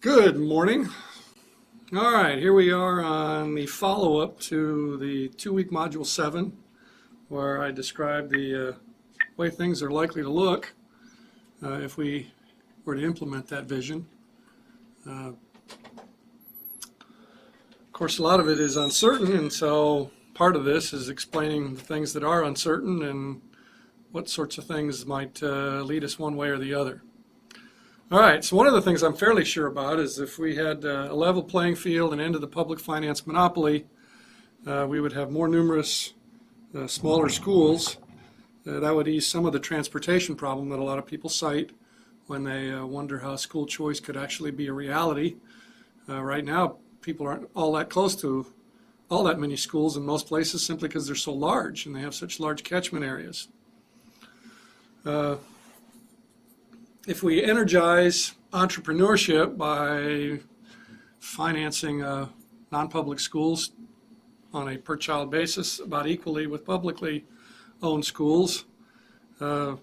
Good morning. All right, here we are on the follow-up to the 2-week Module 7, where I described the way things are likely to look if we were to implement that vision. Of course, a lot of it is uncertain, and so part of this is explaining the things that are uncertain and what sorts of things might lead us one way or the other. All right, so one of the things I'm fairly sure about is if we had a level playing field and end of the public finance monopoly, we would have more numerous, smaller schools. That would ease some of the transportation problem that a lot of people cite when they wonder how school choice could actually be a reality. Right now, people aren't all that close to all that many schools in most places simply because they're so large and they have such large catchment areas. If we energize entrepreneurship by financing non-public schools on a per-child basis about equally with publicly owned schools, the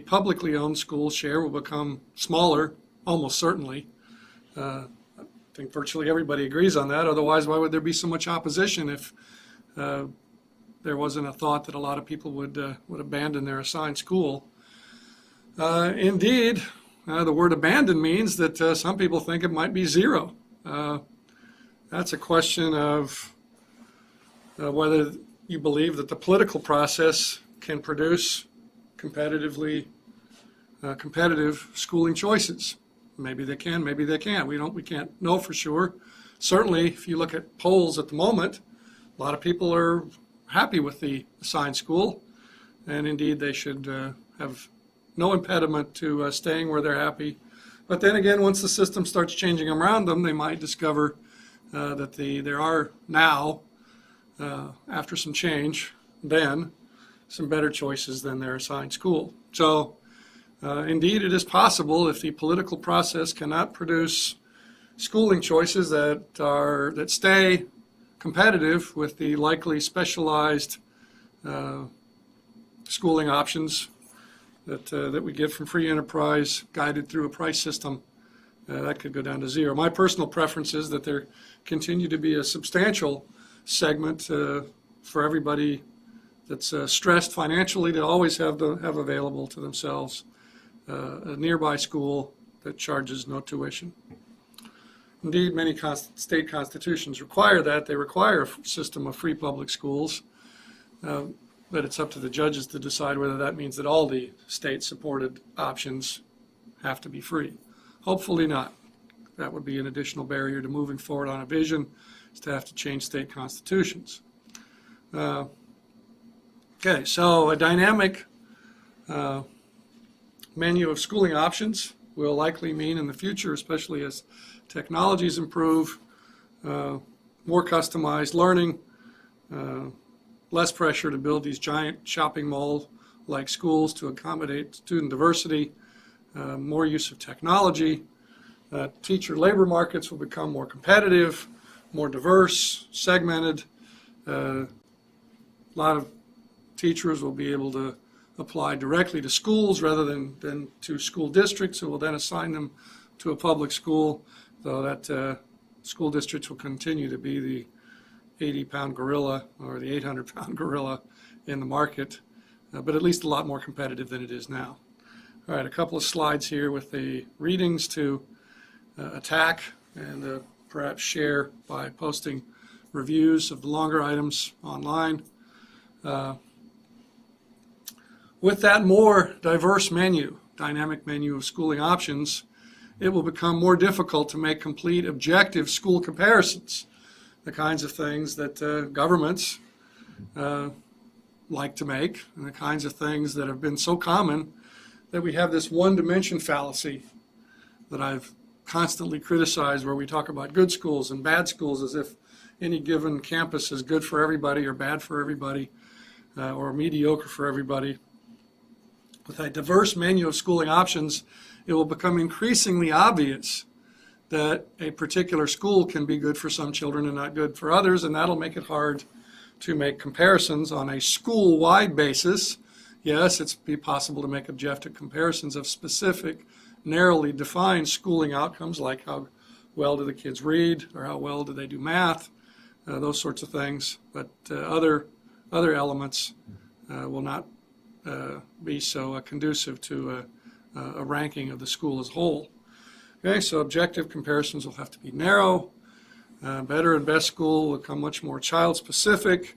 publicly owned school share will become smaller, almost certainly. I think virtually everybody agrees on that. Otherwise, why would there be so much opposition if there wasn't a thought that a lot of people would abandon their assigned school? Indeed, the word abandon means that some people think it might be zero. That's a question of whether you believe that the political process can produce competitive schooling choices. Maybe they can, maybe they can't. We can't know for sure. Certainly, if you look at polls at the moment, a lot of people are happy with the assigned school, and indeed they should have no impediment to staying where they're happy. But then again, once the system starts changing around them, they might discover that there are now, after some change, then some better choices than their assigned school. So indeed, it is possible if the political process cannot produce schooling choices that stay competitive with the likely specialized schooling options that we get from free enterprise guided through a price system, that could go down to zero. My personal preference is that there continue to be a substantial segment for everybody that's stressed financially to always have available to themselves a nearby school that charges no tuition. Indeed, many state constitutions require that. They require a system of free public schools. But it's up to the judges to decide whether that means that all the state-supported options have to be free. Hopefully not. That would be an additional barrier to moving forward on a vision, is to have to change state constitutions. Okay, so a dynamic menu of schooling options will likely mean in the future, especially as technologies improve, more customized learning, less pressure to build these giant shopping mall-like schools to accommodate student diversity, more use of technology. Teacher labor markets will become more competitive, more diverse, segmented. A lot of teachers will be able to apply directly to schools rather than to school districts, who will then assign them to a public school, though that school districts will continue to be the 80-pound gorilla or the 800-pound gorilla in the market, but at least a lot more competitive than it is now. All right, a couple of slides here with the readings to attack and perhaps share by posting reviews of the longer items online. With that more diverse menu, dynamic menu of schooling options, it will become more difficult to make complete objective school comparisons, the kinds of things that governments like to make, and the kinds of things that have been so common that we have this one-dimension fallacy that I've constantly criticized, where we talk about good schools and bad schools as if any given campus is good for everybody or bad for everybody or mediocre for everybody. With a diverse menu of schooling options, it will become increasingly obvious that a particular school can be good for some children and not good for others, and that'll make it hard to make comparisons on a school-wide basis. Yes, it's be possible to make objective comparisons of specific, narrowly defined schooling outcomes, like how well do the kids read, or how well do they do math, those sorts of things. But other elements will not be so conducive to a ranking of the school as a whole. Okay, so objective comparisons will have to be narrow. Better and best school will become much more child-specific.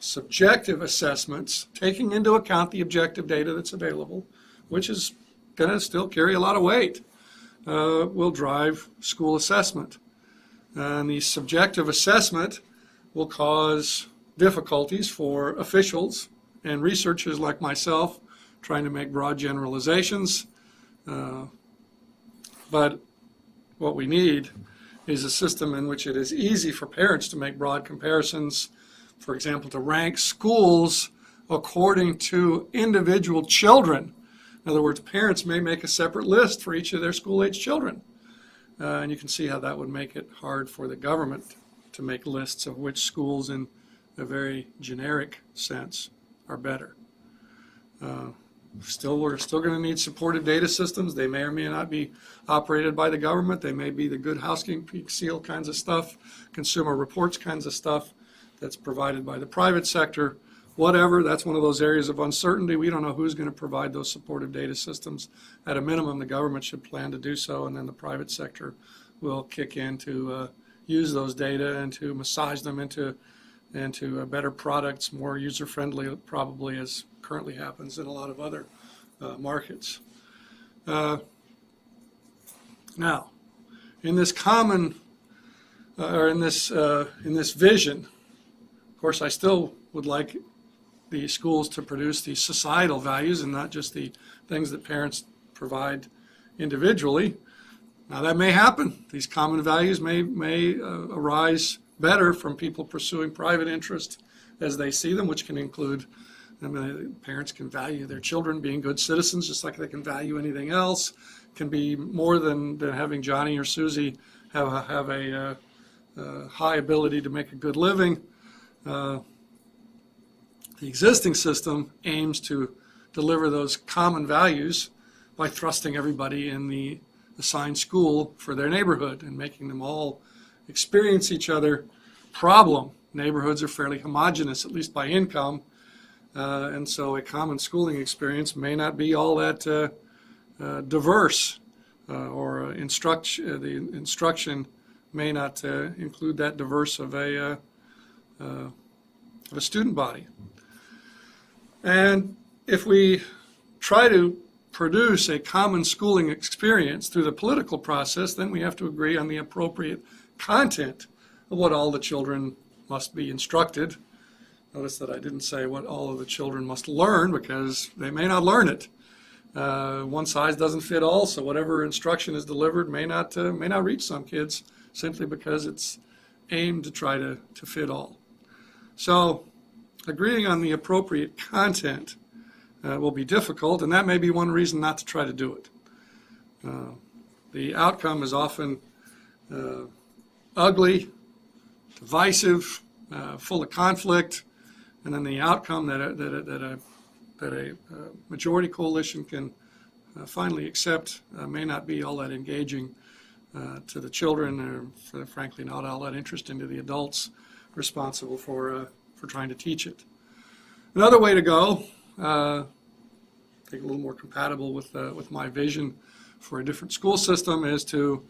Subjective assessments, taking into account the objective data that's available, which is going to still carry a lot of weight, will drive school assessment. And the subjective assessment will cause difficulties for officials and researchers like myself trying to make broad generalizations. But what we need is a system in which it is easy for parents to make broad comparisons, for example, to rank schools according to individual children. In other words, parents may make a separate list for each of their school-age children. And you can see how that would make it hard for the government to make lists of which schools in a very generic sense are better. We're still going to need supportive data systems. They may or may not be operated by the government. They may be the Good Housekeeping Seal kinds of stuff, Consumer Reports kinds of stuff that's provided by the private sector. Whatever, that's one of those areas of uncertainty. We don't know who's going to provide those supportive data systems. At a minimum, the government should plan to do so, and then the private sector will kick in to use those data and to massage them into better products, more user-friendly, probably, as currently happens in a lot of other markets. Now, in this common, or in this vision, of course, I still would like the schools to produce the societal values and not just the things that parents provide individually. Now, that may happen. These common values may arise better from people pursuing private interest as they see them, which can include, parents can value their children being good citizens just like they can value anything else. It can be more than having Johnny or Susie have a high ability to make a good living. The existing system aims to deliver those common values by thrusting everybody in the assigned school for their neighborhood and making them all experience each other. Problem: neighborhoods are fairly homogeneous, at least by income, and so a common schooling experience may not be all that diverse, or the instruction may not include that diverse of a student body. And if we try to produce a common schooling experience through the political process, then we have to agree on the appropriate content of what all the children must be instructed. Notice that I didn't say what all of the children must learn, because they may not learn it. One size doesn't fit all, so whatever instruction is delivered may not reach some kids simply because it's aimed to try to fit all. So agreeing on the appropriate content will be difficult, and that may be one reason not to try to do it. The outcome is often ugly, divisive, full of conflict, and then the outcome that a majority coalition can finally accept may not be all that engaging to the children, or frankly not all that interesting to the adults responsible for trying to teach it. Another way to go, I think a little more compatible with my vision for a different school system, is to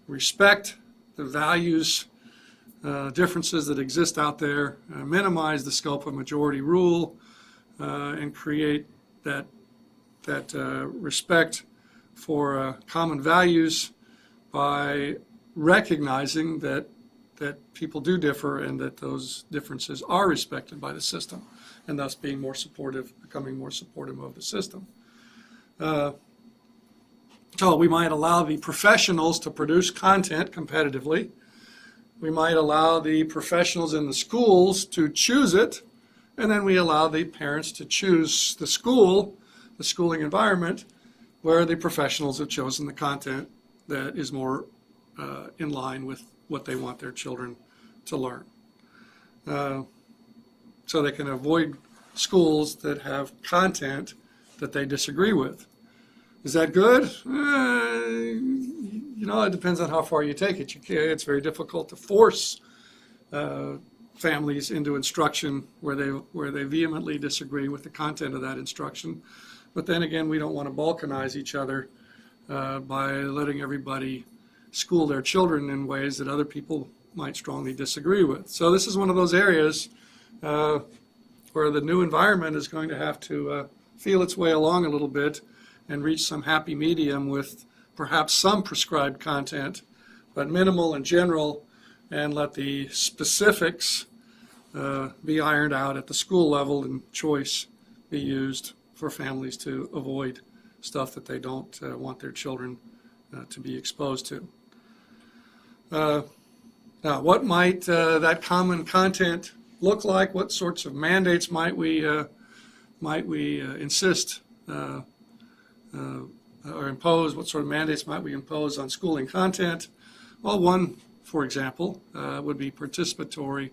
respect the values differences that exist out there, minimize the scope of majority rule, and create that respect for common values by recognizing that people do differ and that those differences are respected by the system, and thus becoming more supportive of the system. So we might allow the professionals to produce content competitively. We might allow the professionals in the schools to choose it, and then we allow the parents to choose the school, the schooling environment, where the professionals have chosen the content that is more in line with what they want their children to learn. So they can avoid schools that have content that they disagree with. Is that good? it depends on how far you take it. It's very difficult to force families into instruction where they vehemently disagree with the content of that instruction. But then again, we don't want to balkanize each other by letting everybody school their children in ways that other people might strongly disagree with. So this is one of those areas where the new environment is going to have to feel its way along a little bit and reach some happy medium with perhaps some prescribed content, but minimal and general, and let the specifics be ironed out at the school level and choice be used for families to avoid stuff that they don't want their children to be exposed to. Now, what might that common content look like? What sorts of mandates might we insist or impose? What sort of mandates might we impose on schooling content? Well, one, for example, would be participatory,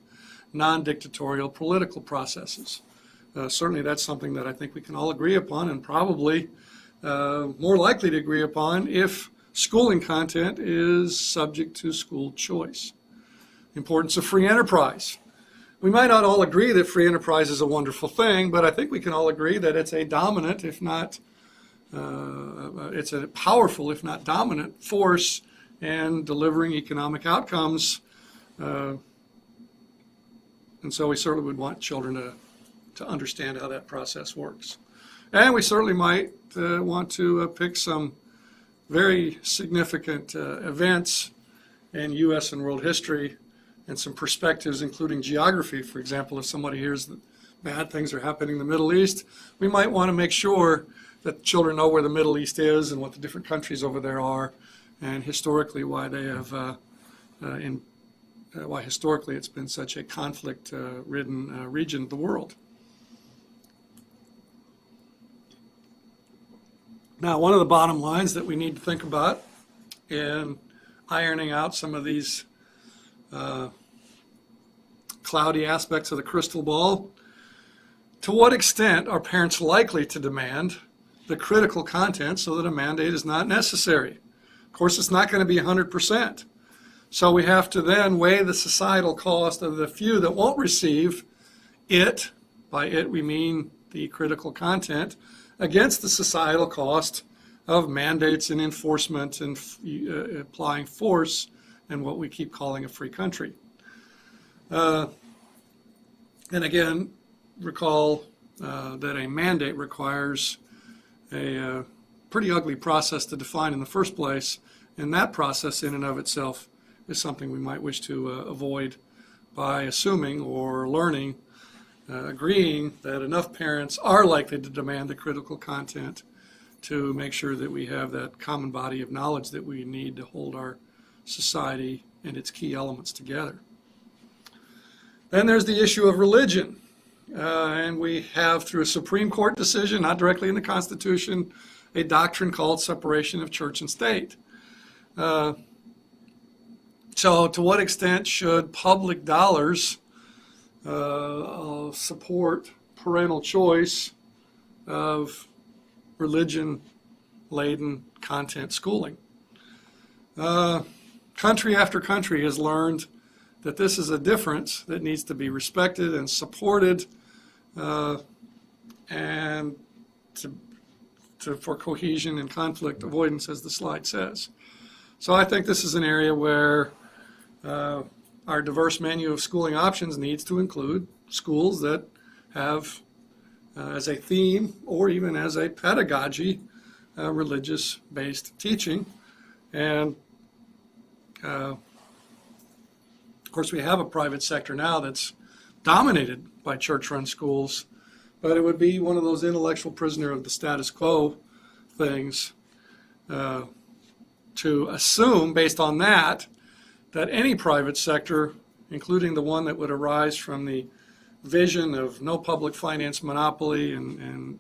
non-dictatorial political processes. Certainly that's something that I think we can all agree upon, and probably more likely to agree upon if schooling content is subject to school choice. Importance of free enterprise. We might not all agree that free enterprise is a wonderful thing, but I think we can all agree that it's a dominant, if not, it's a powerful, if not dominant, force in delivering economic outcomes. And so we certainly would want children to understand how that process works. And we certainly might want to pick some very significant events in U.S. and world history and some perspectives, including geography. For example, if somebody hears that bad things are happening in the Middle East, we might want to make sure that children know where the Middle East is and what the different countries over there are, and historically why they have, why historically it's been such a conflict-ridden region of the world. Now, one of the bottom lines that we need to think about in ironing out some of these cloudy aspects of the crystal ball, to what extent are parents likely to demand the critical content so that a mandate is not necessary? Of course, it's not going to be 100%. So we have to then weigh the societal cost of the few that won't receive it, by it we mean the critical content, against the societal cost of mandates and enforcement and applying force in what we keep calling a free country. And again, recall that a mandate requires a pretty ugly process to define in the first place, and that process in and of itself is something we might wish to avoid by assuming or learning, agreeing that enough parents are likely to demand the critical content to make sure that we have that common body of knowledge that we need to hold our society and its key elements together. Then there's the issue of religion. And we have, through a Supreme Court decision, not directly in the Constitution, a doctrine called separation of church and state. So to what extent should public dollars support parental choice of religion-laden content schooling? Country after country has learned that this is a difference that needs to be respected and supported, and for cohesion and conflict avoidance, as the slide says. So I think this is an area where our diverse menu of schooling options needs to include schools that have as a theme or even as a pedagogy religious-based teaching. And of course, we have a private sector now that's dominated by church-run schools, but it would be one of those intellectual prisoner of the status quo things to assume, based on that any private sector, including the one that would arise from the vision of no public finance monopoly and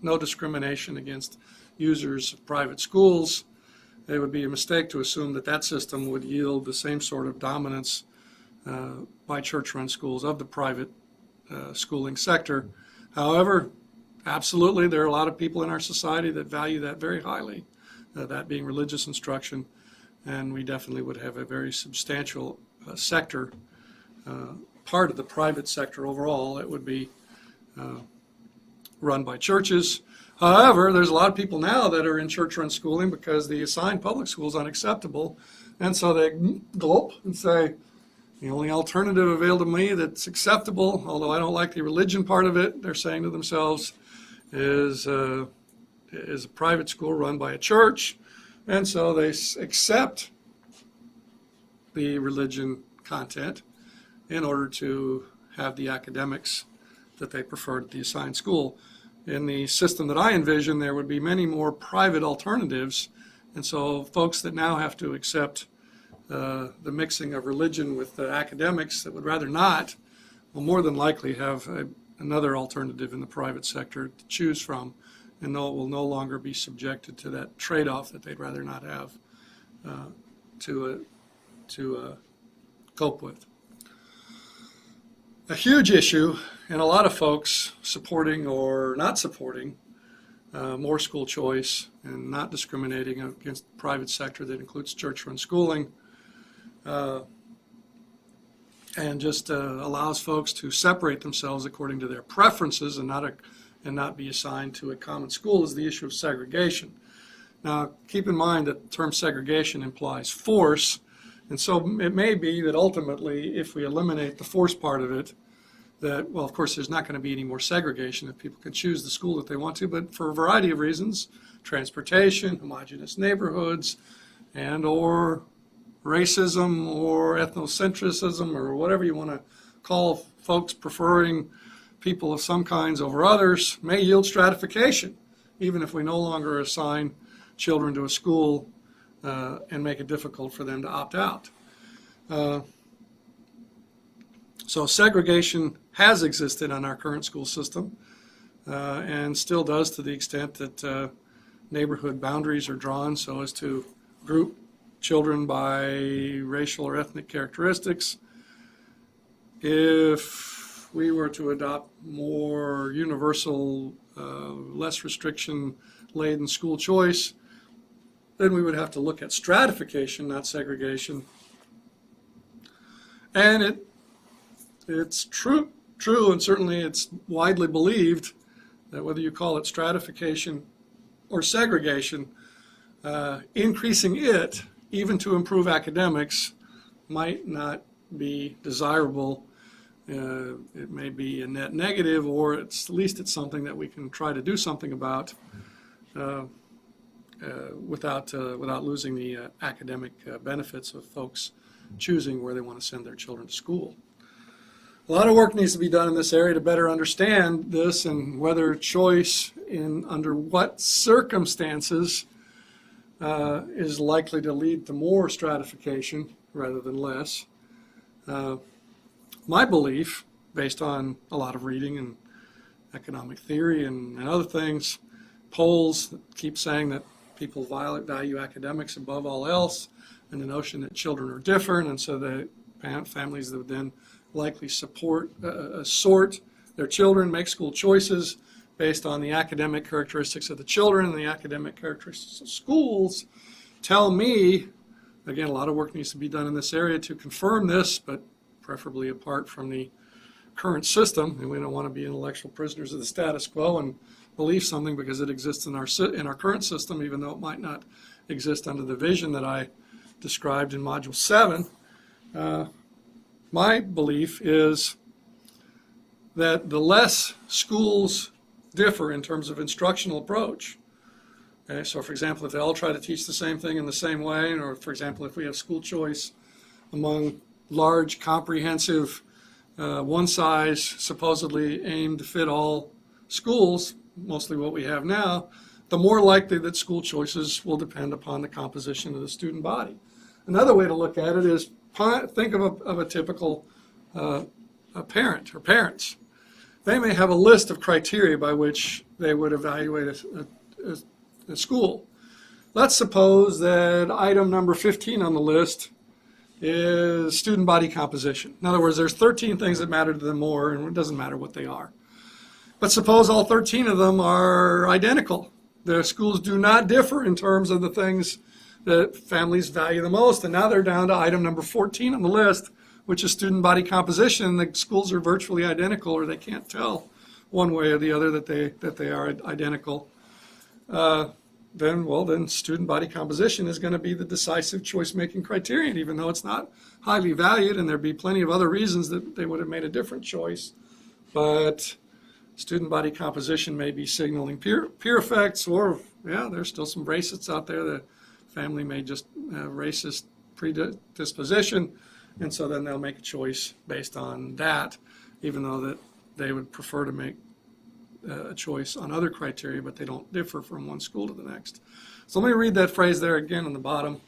no discrimination against users of private schools, it would be a mistake to assume that that system would yield the same sort of dominance by church-run schools of the private schooling sector. However, absolutely, there are a lot of people in our society that value that very highly, that being religious instruction. and we definitely would have a very substantial sector, part of the private sector overall that would be run by churches. However, there's a lot of people now that are in church-run schooling because the assigned public school is unacceptable, and so they gulp and say, the only alternative available to me that's acceptable, although I don't like the religion part of it, they're saying to themselves, is a private school run by a church, and so they accept the religion content in order to have the academics that they preferred at the assigned school. In the system that I envision, there would be many more private alternatives, and so folks that now have to accept the mixing of religion with the academics that would rather not will more than likely have another alternative in the private sector to choose from, and will no longer be subjected to that trade-off that they'd rather not have to cope with. A huge issue, and a lot of folks supporting or not supporting more school choice and not discriminating against the private sector that includes church-run schooling, and just allows folks to separate themselves according to their preferences and not be assigned to a common school, is the issue of segregation. Now, keep in mind that the term segregation implies force, and so it may be that ultimately, if we eliminate the force part of it, that, well, of course, there's not going to be any more segregation if people can choose the school that they want to, but for a variety of reasons, transportation, homogeneous neighborhoods, and or racism or ethnocentrism or whatever you want to call folks preferring people of some kinds over others, may yield stratification, even if we no longer assign children to a school and make it difficult for them to opt out. So segregation has existed on our current school system and still does, to the extent that neighborhood boundaries are drawn so as to group children by racial or ethnic characteristics. If we were to adopt more universal, less restriction-laden school choice, then we would have to look at stratification, not segregation. And it's true, and certainly it's widely believed that whether you call it stratification or segregation, increasing it, even to improve academics, might not be desirable. It may be a net negative, or at least it's something that we can try to do something about without losing the academic benefits of folks choosing where they want to send their children to school. A lot of work needs to be done in this area to better understand this and whether choice under what circumstances is likely to lead to more stratification rather than less. My belief, based on a lot of reading and economic theory and other things, polls that keep saying that people value academics above all else, and the notion that children are different, and so the families that would then likely sort their children, make school choices based on the academic characteristics of the children and the academic characteristics of schools, tell me, again, a lot of work needs to be done in this area to confirm this, but preferably apart from the current system, and we don't want to be intellectual prisoners of the status quo and believe something because it exists in our current system, even though it might not exist under the vision that I described in Module 7. My belief is that the less schools differ in terms of instructional approach, okay, so for example, if they all try to teach the same thing in the same way, or for example, if we have school choice among large, comprehensive, one size supposedly aimed to fit all schools, mostly what we have now, the more likely that school choices will depend upon the composition of the student body. Another way to look at it is think of a typical parent or parents. They may have a list of criteria by which they would evaluate a school. Let's suppose that item number 15 on the list is student body composition. In other words, there's 13 things that matter to them more, and it doesn't matter what they are. But suppose all 13 of them are identical. The schools do not differ in terms of the things that families value the most. And now they're down to item number 14 on the list, which is student body composition. The schools are virtually identical, or they can't tell one way or the other that they are identical. Then student body composition is going to be the decisive choice-making criterion, even though it's not highly valued, and there'd be plenty of other reasons that they would have made a different choice. But student body composition may be signaling peer effects, or, yeah, there's still some racists out there. The family may just have racist predisposition, and so then they'll make a choice based on that, even though that they would prefer to make a choice on other criteria, but they don't differ from one school to the next. So let me read that phrase there again on the bottom.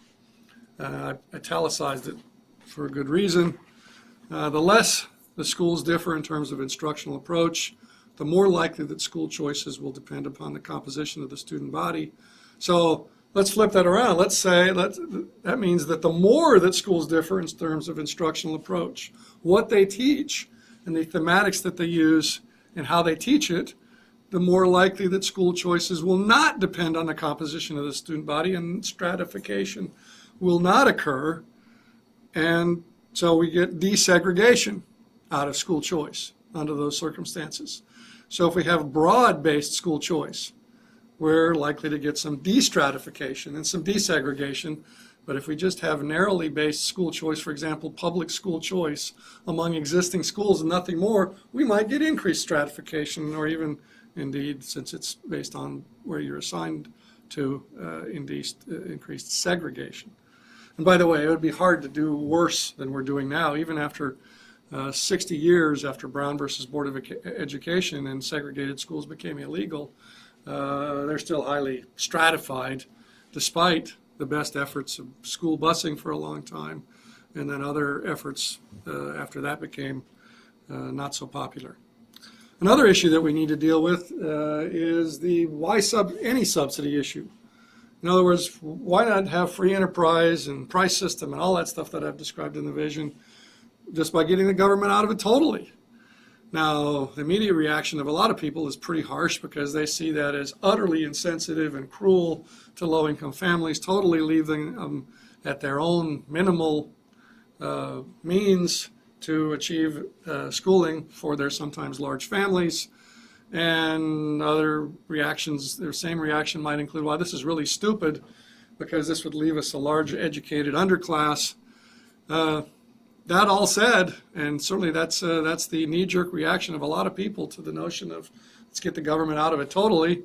I italicized it for a good reason. The less the schools differ in terms of instructional approach, the more likely that school choices will depend upon the composition of the student body. So let's flip that around. Let's say that means that the more that schools differ in terms of instructional approach, what they teach and the thematics that they use and how they teach it, the more likely that school choices will not depend on the composition of the student body, and stratification will not occur. And so we get desegregation out of school choice under those circumstances. So if we have broad-based school choice, we're likely to get some destratification and some desegregation. But if we just have narrowly based school choice, for example, public school choice among existing schools and nothing more, we might get increased stratification, or even, indeed, since it's based on where you're assigned to, increased segregation. And by the way, it would be hard to do worse than we're doing now, even after 60 years after Brown versus Board of Education and segregated schools became illegal. They're still highly stratified, despite the best efforts of school busing for a long time, and then other efforts after that became not so popular. Another issue that we need to deal with is the any subsidy issue. In other words, why not have free enterprise and price system and all that stuff that I've described in the vision, just by getting the government out of it totally? Now, the immediate reaction of a lot of people is pretty harsh, because they see that as utterly insensitive and cruel to low-income families, totally leaving them at their own minimal means to achieve schooling for their sometimes large families. And other reactions, their same reaction might include, well, this is really stupid, because this would leave us a large educated underclass. That all said, and certainly that's the knee-jerk reaction of a lot of people to the notion of let's get the government out of it totally.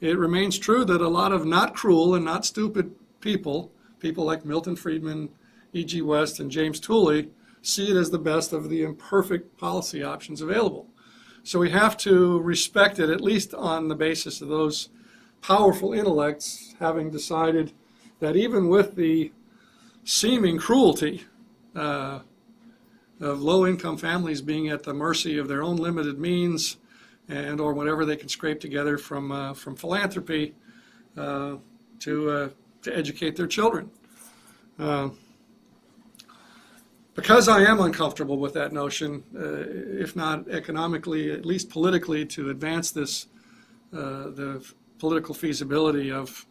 It remains true that a lot of not cruel and not stupid people like Milton Friedman, E.G. West, and James Tooley, see it as the best of the imperfect policy options available. So we have to respect it, at least on the basis of those powerful intellects having decided that even with the seeming cruelty of low-income families being at the mercy of their own limited means and or whatever they can scrape together from philanthropy to educate their children. Because I am uncomfortable with that notion, if not economically, at least politically, to advance this, the political feasibility of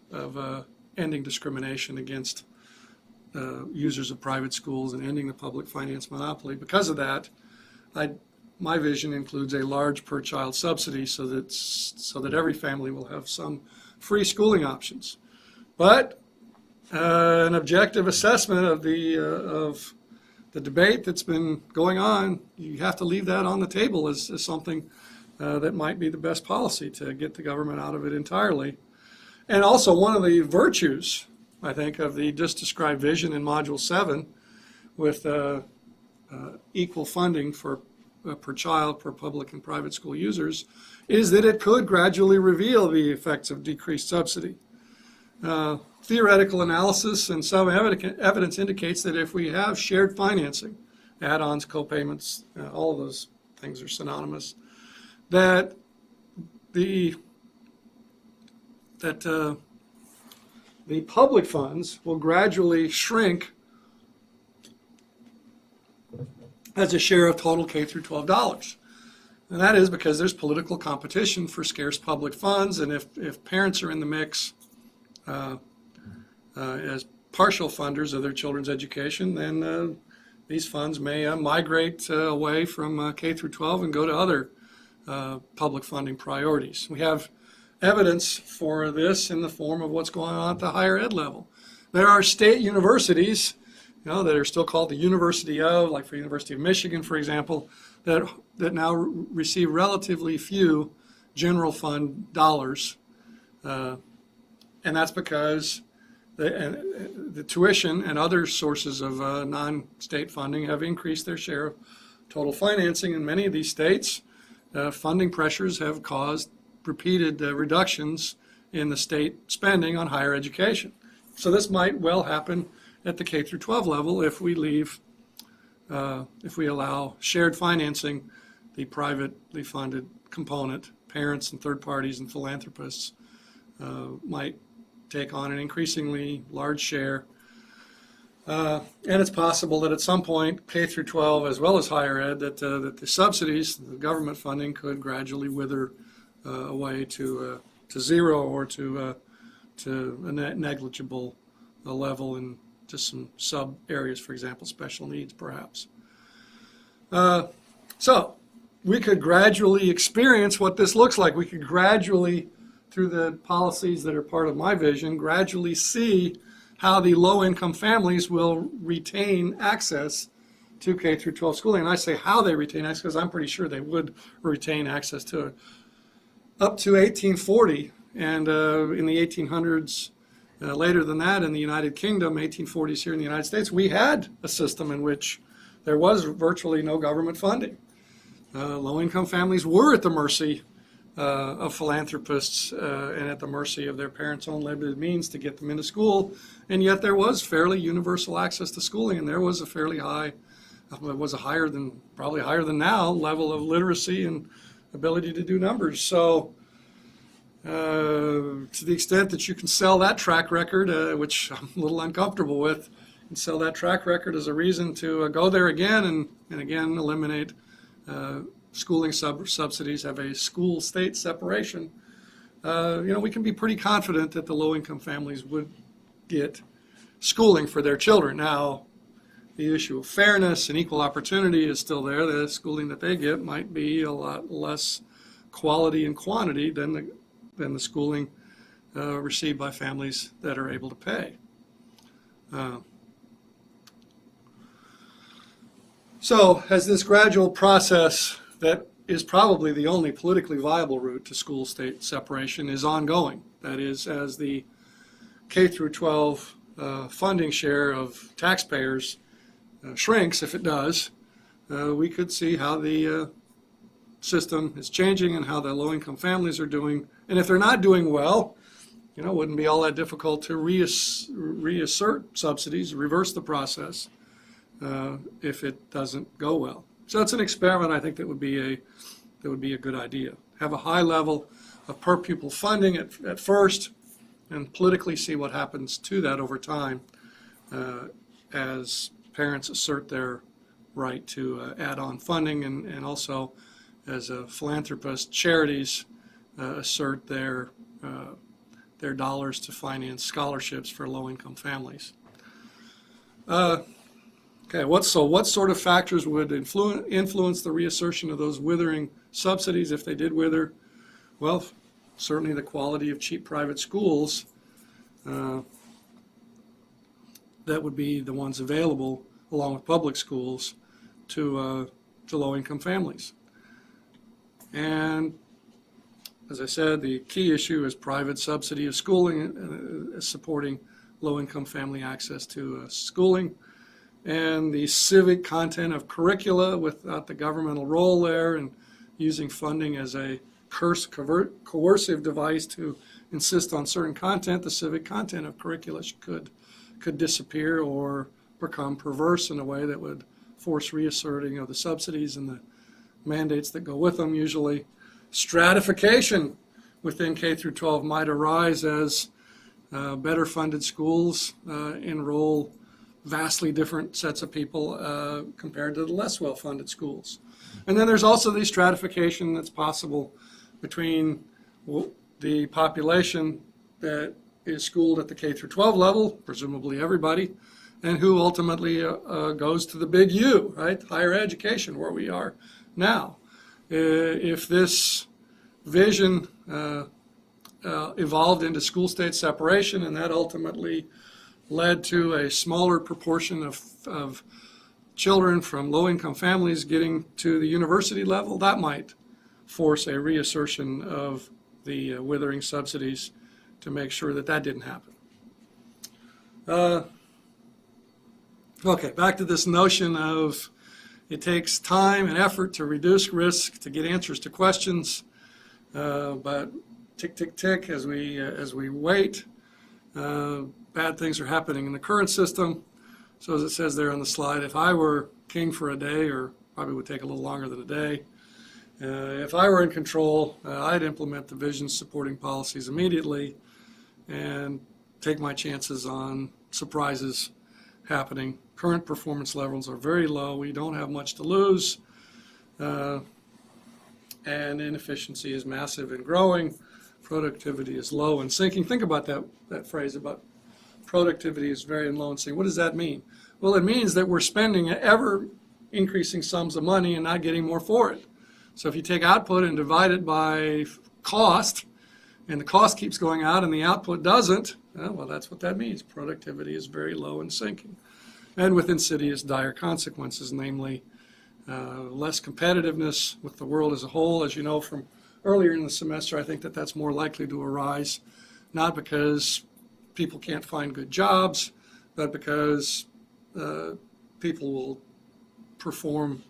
ending discrimination against users of private schools and ending the public finance monopoly. Because of that, my vision includes a large per-child subsidy so that every family will have some free schooling options. But an objective assessment of the debate that's been going on, you have to leave that on the table as something that might be the best policy to get the government out of it entirely. And also, one of the virtues, I think, of the just described vision in Module 7 with equal funding for per child per public and private school users is that it could gradually reveal the effects of decreased subsidy. Theoretical analysis and some evidence indicates that if we have shared financing, add-ons, co-payments, all of those things are synonymous, that the public funds will gradually shrink as a share of total K through 12 dollars. And that is because there's political competition for scarce public funds, and if parents are in the mix as partial funders of their children's education, then these funds may migrate away from K through 12 and go to other public funding priorities. We have evidence for this in the form of what's going on at the higher ed level. There are state universities, that are still called the University of, like for University of Michigan, for example, that now receive relatively few general fund dollars, and that's because the tuition and other sources of non-state funding have increased their share of total financing. In many of these states, funding pressures have caused repeated reductions in the state spending on higher education. So this might well happen at the K through 12 level if we allow shared financing, the privately funded component, parents and third parties and philanthropists might take on an increasingly large share. And it's possible that at some point, K through 12 as well as higher ed, that the subsidies, the government funding, could gradually wither away to zero or to a negligible level in just some sub areas, for example, special needs perhaps. So we could gradually experience what this looks like. We could gradually, through the policies that are part of my vision, gradually see how the low-income families will retain access to K through 12 schooling. And I say how they retain access because I'm pretty sure they would retain access to it. Up to 1840, and in the 1800s, later than that in the United Kingdom, 1840s here in the United States, we had a system in which there was virtually no government funding. Low-income families were at the mercy of philanthropists and at the mercy of their parents' own limited means to get them into school, and yet there was fairly universal access to schooling, and there was a fairly high, it was probably higher than now, level of literacy and ability to do numbers. So to the extent that you can sell that track record, which I'm a little uncomfortable with, and sell that track record as a reason to go there again and again eliminate schooling subsidies, have a school-state separation, we can be pretty confident that the low-income families would get schooling for their children. Now, the issue of fairness and equal opportunity is still there. The schooling that they get might be a lot less quality and quantity than the schooling received by families that are able to pay. So as this gradual process that is probably the only politically viable route to school-state separation is ongoing, that is, as the K through 12 funding share of taxpayers shrinks, if it does, we could see how the system is changing and how the low-income families are doing. And if they're not doing well, it wouldn't be all that difficult to reassert subsidies, reverse the process if it doesn't go well. So it's an experiment I think that would be a good idea. Have a high level of per pupil funding at first, and politically see what happens to that over time as parents assert their right to add-on funding, and also as a philanthropist, charities assert their dollars to finance scholarships for low-income families. Okay, what sort of factors would influence the reassertion of those withering subsidies if they did wither? Well, certainly the quality of cheap private schools that would be the ones available along with public schools to low-income families. And as I said, the key issue is private subsidy of schooling, supporting low-income family access to schooling, and the civic content of curricula without the governmental role there, and using funding as a coercive device to insist on certain content. The civic content of curricula could disappear or become perverse in a way that would force reasserting of the subsidies and the mandates that go with them. Usually stratification within K through 12 might arise as better funded schools enroll vastly different sets of people compared to the less well-funded schools. And then there's also the stratification that's possible between the population that is schooled at the K through 12 level, presumably everybody, and who ultimately goes to the big U, right? Higher education, where we are now. If this vision evolved into school-state separation, and that ultimately led to a smaller proportion of children from low-income families getting to the university level, that might force a reassertion of the withering subsidies to make sure that that didn't happen. Okay, back to this notion of it takes time and effort to reduce risk, to get answers to questions, but tick, tick, tick, as we wait, bad things are happening in the current system. So as it says there on the slide, if I were king for a day, or probably would take a little longer than a day, if I were in control, I'd implement the vision supporting policies immediately and take my chances on surprises happening. Current performance levels are very low. We don't have much to lose. And inefficiency is massive and growing. Productivity is low and sinking. Think about that phrase about productivity is very low and sinking. What does that mean? Well, it means that we're spending ever increasing sums of money and not getting more for it. So if you take output and divide it by cost, and the cost keeps going out and the output doesn't, well, that's what that means. Productivity is very low and sinking. And with insidious dire consequences, namely less competitiveness with the world as a whole. As you know from earlier in the semester, I think that that's more likely to arise, not because people can't find good jobs, but because people will perform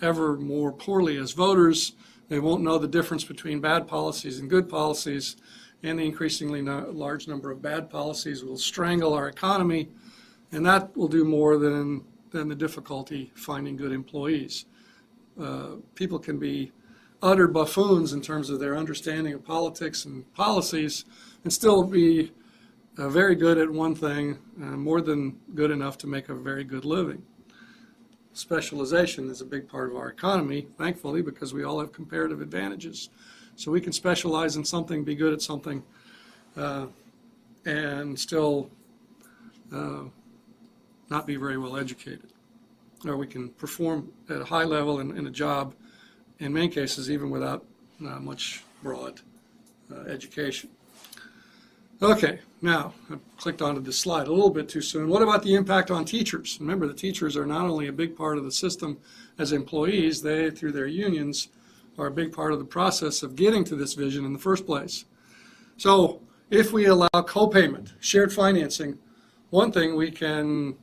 ever more poorly as voters. They won't know the difference between bad policies and good policies, and the increasingly large number of bad policies will strangle our economy, and that will do more than the difficulty finding good employees. People can be utter buffoons in terms of their understanding of politics and policies and still be very good at one thing, more than good enough to make a very good living. Specialization is a big part of our economy, thankfully, because we all have comparative advantages. So we can specialize in something, be good at something, and still not be very well educated. Or we can perform at a high level in a job, in many cases, even without much broad education. Okay, now I clicked onto this slide a little bit too soon. What about the impact on teachers? Remember, the teachers are not only a big part of the system as employees, they, through their unions, are a big part of the process of getting to this vision in the first place. So if we allow co-payment, shared financing, one thing we can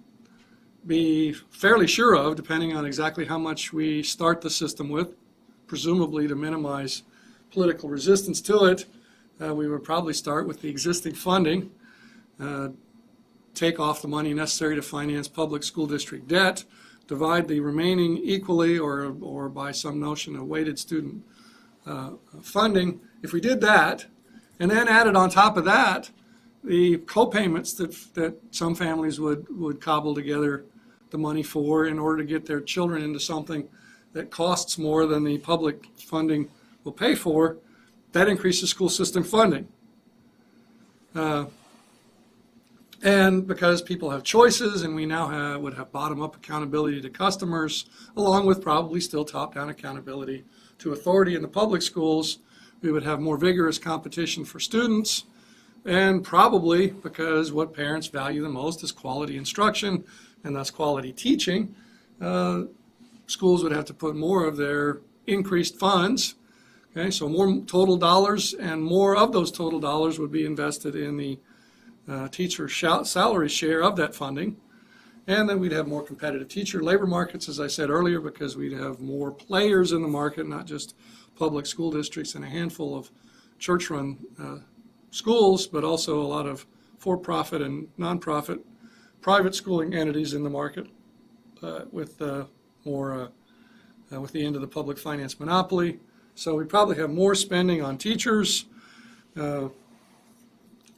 be fairly sure of, depending on exactly how much we start the system with, presumably to minimize political resistance to it, we would probably start with the existing funding, take off the money necessary to finance public school district debt, divide the remaining equally or by some notion of weighted student funding. If we did that, and then added on top of that the co-payments that some families would cobble together the money for in order to get their children into something that costs more than the public funding will pay for, that increases school system funding. And because people have choices, and we now would have bottom-up accountability to customers, along with probably still top-down accountability to authority in the public schools, we would have more vigorous competition for students, and probably because what parents value the most is quality instruction, and thus quality teaching, schools would have to put more of their increased funds. Okay, so more total dollars, and more of those total dollars would be invested in the teacher salary share of that funding. And then we'd have more competitive teacher labor markets, as I said earlier, because we'd have more players in the market, not just public school districts and a handful of church-run schools, but also a lot of for-profit and nonprofit private schooling entities in the market with the end of the public finance monopoly. So we probably have more spending on teachers.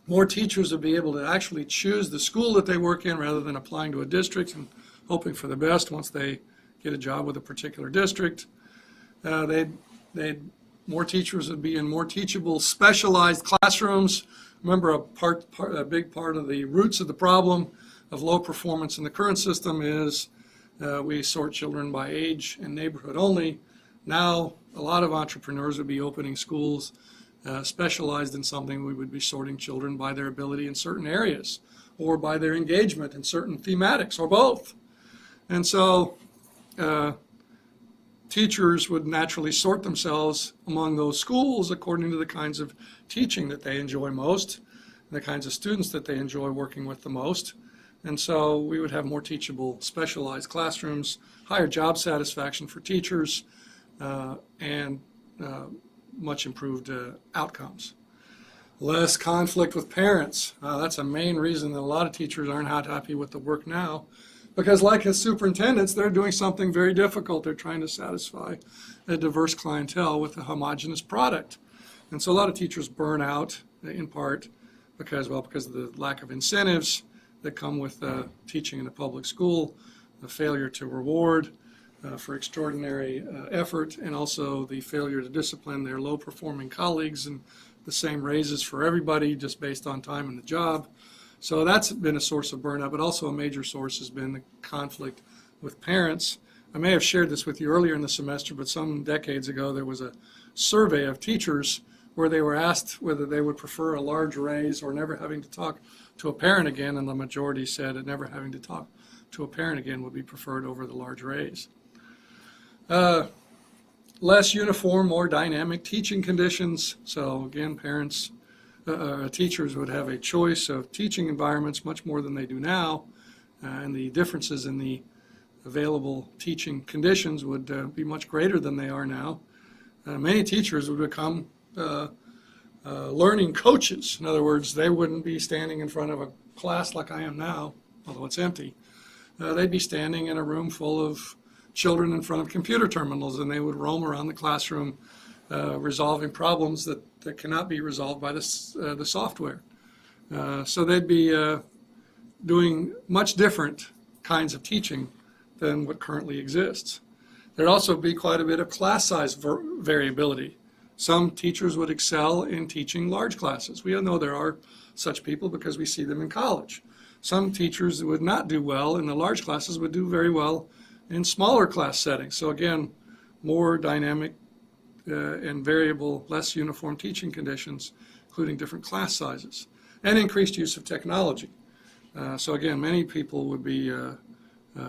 More teachers would be able to actually choose the school that they work in rather than applying to a district and hoping for the best once they get a job with a particular district. More teachers would be in more teachable, specialized classrooms, Remember, a big part of the roots of the problem of low performance in the current system is we sort children by age and neighborhood only. Now, a lot of entrepreneurs would be opening schools specialized in something. We would be sorting children by their ability in certain areas or by their engagement in certain thematics or both. And so teachers would naturally sort themselves among those schools according to the kinds of teaching that they enjoy most, and the kinds of students that they enjoy working with the most. And so we would have more teachable, specialized classrooms, higher job satisfaction for teachers, and much improved outcomes. Less conflict with parents. That's a main reason that a lot of teachers aren't happy with the work now, because like as superintendents, they're doing something very difficult. They're trying to satisfy a diverse clientele with a homogeneous product. And so a lot of teachers burn out in part because of the lack of incentives that come with teaching in a public school, the failure to reward for extraordinary effort, and also the failure to discipline their low-performing colleagues and the same raises for everybody just based on time in the job. So that's been a source of burnout, but also a major source has been the conflict with parents. I may have shared this with you earlier in the semester, but some decades ago there was a survey of teachers where they were asked whether they would prefer a large raise or never having to talk to a parent again, and the majority said that never having to talk to a parent again would be preferred over the large raise. Less uniform, more dynamic teaching conditions. So again, teachers would have a choice of teaching environments much more than they do now, and the differences in the available teaching conditions would be much greater than they are now. Many teachers would become learning coaches. In other words, they wouldn't be standing in front of a class like I am now, although it's empty. They'd be standing in a room full of children in front of computer terminals, and they would roam around the classroom resolving problems that cannot be resolved by the software. So they'd be doing much different kinds of teaching than what currently exists. There'd also be quite a bit of class size variability. Some teachers would excel in teaching large classes. We all know there are such people because we see them in college. Some teachers would not do well in the large classes, would do very well in smaller class settings. So again, more dynamic and variable, less uniform teaching conditions, including different class sizes, and increased use of technology. So again, many people would be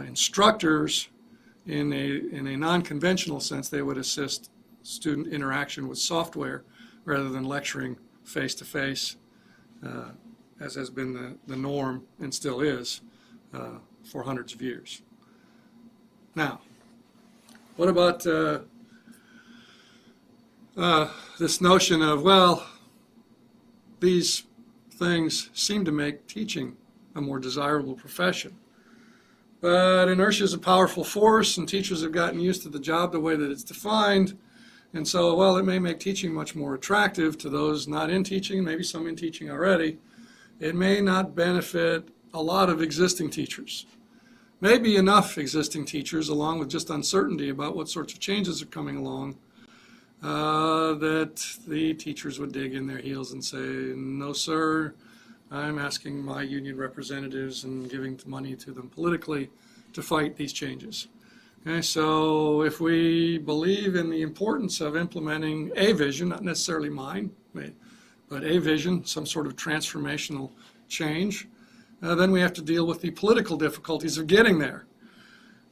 instructors in a non-conventional sense. They would assist student interaction with software rather than lecturing face-to-face, as has been the norm and still is for hundreds of years. Now, what about this notion of, well, these things seem to make teaching a more desirable profession. But inertia is a powerful force, and teachers have gotten used to the job the way that it's defined. And so, well, it may make teaching much more attractive to those not in teaching, maybe some in teaching already. It may not benefit a lot of existing teachers. Maybe enough existing teachers, along with just uncertainty about what sorts of changes are coming along, that the teachers would dig in their heels and say, no, sir, I'm asking my union representatives and giving money to them politically to fight these changes. Okay, so if we believe in the importance of implementing a vision, not necessarily mine, but a vision, some sort of transformational change, then we have to deal with the political difficulties of getting there.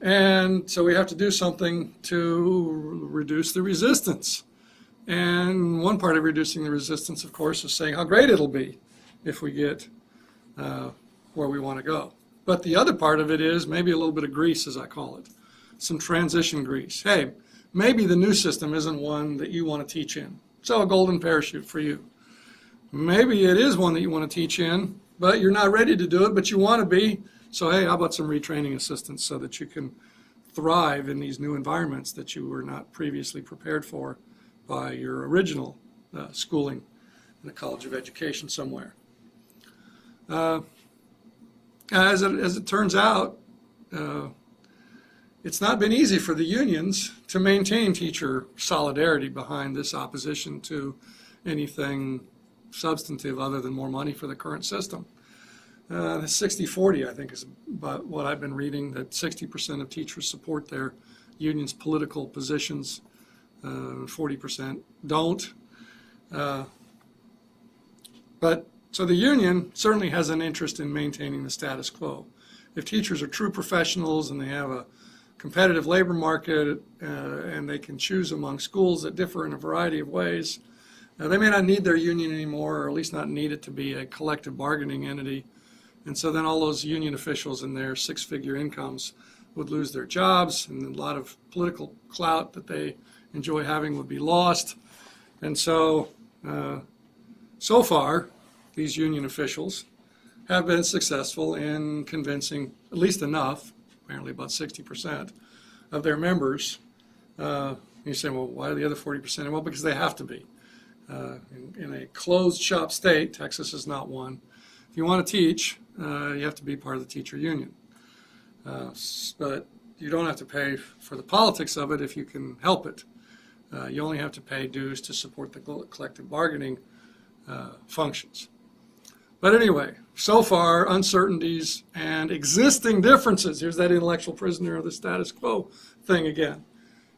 And so we have to do something to reduce the resistance. And one part of reducing the resistance, of course, is saying how great it'll be if we get where we want to go. But the other part of it is maybe a little bit of grease, as I call it, some transition grease. Hey, maybe the new system isn't one that you want to teach in. So a golden parachute for you. Maybe it is one that you want to teach in, but you're not ready to do it, but you want to be. So hey, how about some retraining assistance so that you can thrive in these new environments that you were not previously prepared for by your original schooling in a college of education somewhere. As it turns out, it's not been easy for the unions to maintain teacher solidarity behind this opposition to anything substantive other than more money for the current system. The 60-40, I think, is about what I've been reading, that 60% of teachers support their union's political positions, 40% don't. So the union certainly has an interest in maintaining the status quo. If teachers are true professionals and they have a competitive labor market and they can choose among schools that differ in a variety of ways, they may not need their union anymore, or at least not need it to be a collective bargaining entity. And so then all those union officials and their six-figure incomes would lose their jobs, and a lot of political clout that they enjoy having would be lost. And so, so far, these union officials have been successful in convincing at least enough, apparently about 60% of their members. You say, well, why are the other 40%? Well, because they have to be. In a closed shop state, Texas is not one, if you want to teach, you have to be part of the teacher union. But you don't have to pay for the politics of it if you can help it. You only have to pay dues to support the collective bargaining functions. But anyway, so far, uncertainties and existing differences, here's that intellectual prisoner of the status quo thing again.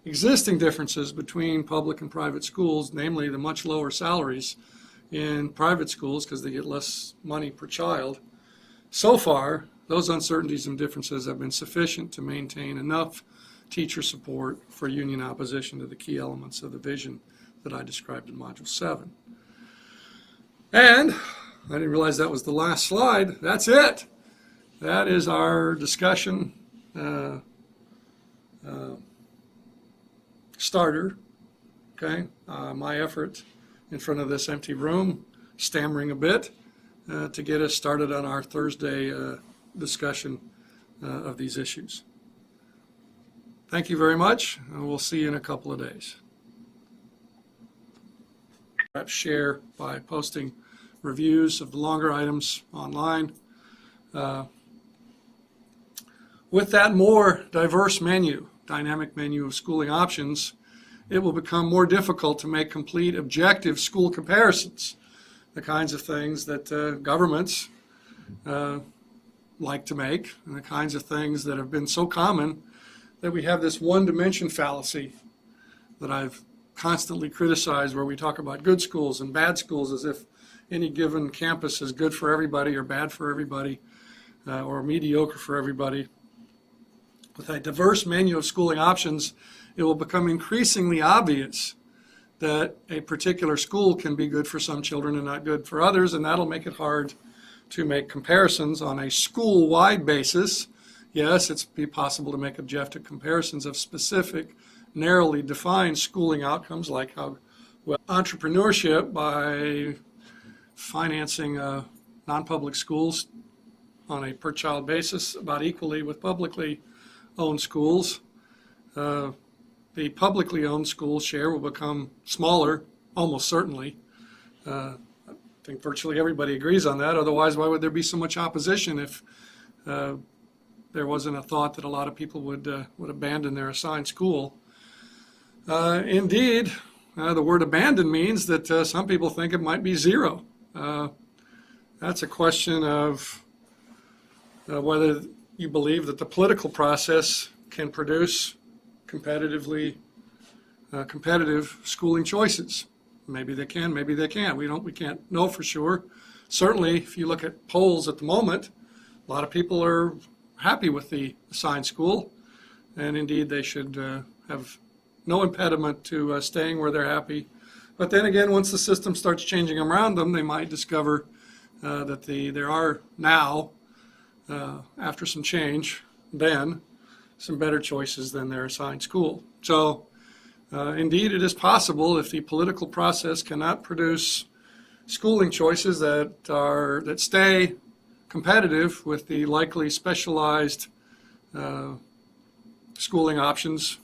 Existing differences between public and private schools, namely the much lower salaries in private schools because they get less money per child. So far, those uncertainties and differences have been sufficient to maintain enough teacher support for union opposition to the key elements of the vision that I described in Module 7. And I didn't realize that was the last slide. That's it. That is our discussion starter. Okay, my effort in front of this empty room, stammering a bit, to get us started on our Thursday discussion of these issues. Thank you very much, and we'll see you in a couple of days. Perhaps share by posting reviews of the longer items online. With that more diverse menu, dynamic menu of schooling options, it will become more difficult to make complete objective school comparisons, the kinds of things that governments like to make, and the kinds of things that have been so common that we have this one-dimension fallacy that I've constantly criticized, where we talk about good schools and bad schools as if any given campus is good for everybody or bad for everybody or mediocre for everybody. With a diverse menu of schooling options, it will become increasingly obvious that a particular school can be good for some children and not good for others, and that'll make it hard to make comparisons on a school-wide basis. Yes, it's be possible to make objective comparisons of specific, narrowly defined schooling outcomes, like how well entrepreneurship by financing non-public schools on a per-child basis about equally with publicly owned schools. The publicly owned school share will become smaller, almost certainly. I think virtually everybody agrees on that. Otherwise, why would there be so much opposition if there wasn't a thought that a lot of people would abandon their assigned school? Indeed, the word abandon means that some people think it might be zero. That's a question of whether you believe that the political process can produce competitive schooling choices. Maybe they can, maybe they can't. We can't know for sure. Certainly, if you look at polls at the moment, a lot of people are happy with the assigned school, and indeed they should have no impediment to staying where they're happy. But then again, once the system starts changing around them, they might discover that there are now, after some change, then some better choices than their assigned school. So indeed, it is possible, if the political process cannot produce schooling choices that stay competitive with the likely specialized schooling options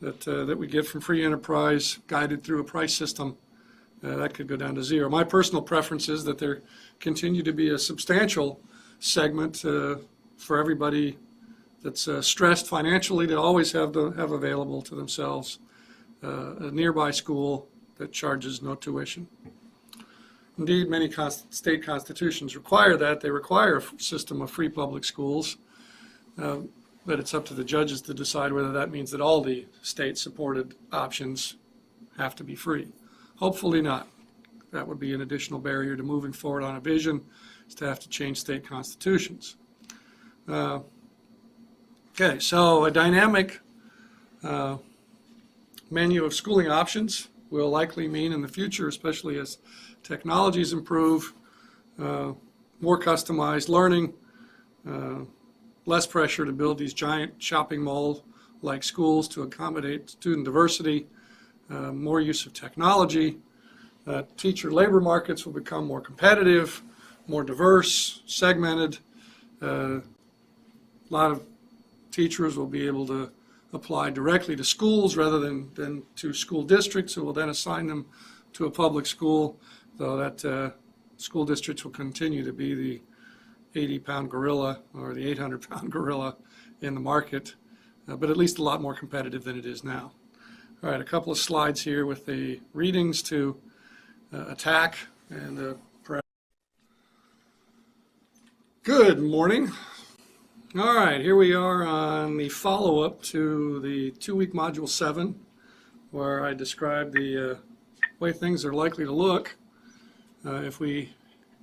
that we get from free enterprise guided through a price system, that could go down to zero. My personal preference is that there continue to be a substantial segment for everybody that's stressed financially to always have available to themselves a nearby school that charges no tuition. Indeed, many state constitutions require that. They require a system of free public schools, but it's up to the judges to decide whether that means that all the state-supported options have to be free. Hopefully not. That would be an additional barrier to moving forward on a vision, is to have to change state constitutions. Okay, so a dynamic menu of schooling options will likely mean in the future, especially as technologies improve, more customized learning, less pressure to build these giant shopping mall-like schools to accommodate student diversity, more use of technology. Teacher labor markets will become more competitive, more diverse, segmented. A lot of teachers will be able to apply directly to schools rather than to school districts, who will then assign them to a public school, though that school districts will continue to be the 80-pound gorilla or the 800-pound gorilla in the market, but at least a lot more competitive than it is now. All right, a couple of slides here with the readings to attack and Good morning. All right, here we are on the follow-up to the 2-week Module 7, where I described the way things are likely to look if we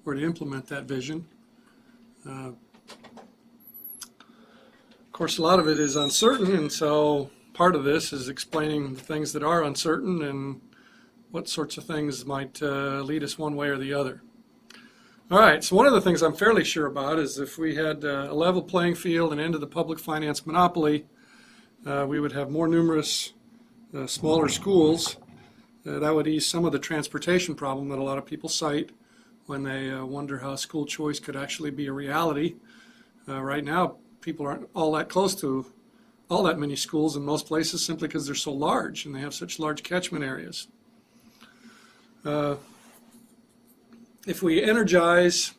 were to implement that vision. Of course, a lot of it is uncertain, and so part of this is explaining the things that are uncertain and what sorts of things might lead us one way or the other. All right, so one of the things I'm fairly sure about is if we had a level playing field and end of the public finance monopoly, we would have more numerous smaller schools. That would ease some of the transportation problem that a lot of people cite when they wonder how school choice could actually be a reality. Right now, people aren't all that close to all that many schools in most places simply because they're so large and they have such large catchment areas. If we energize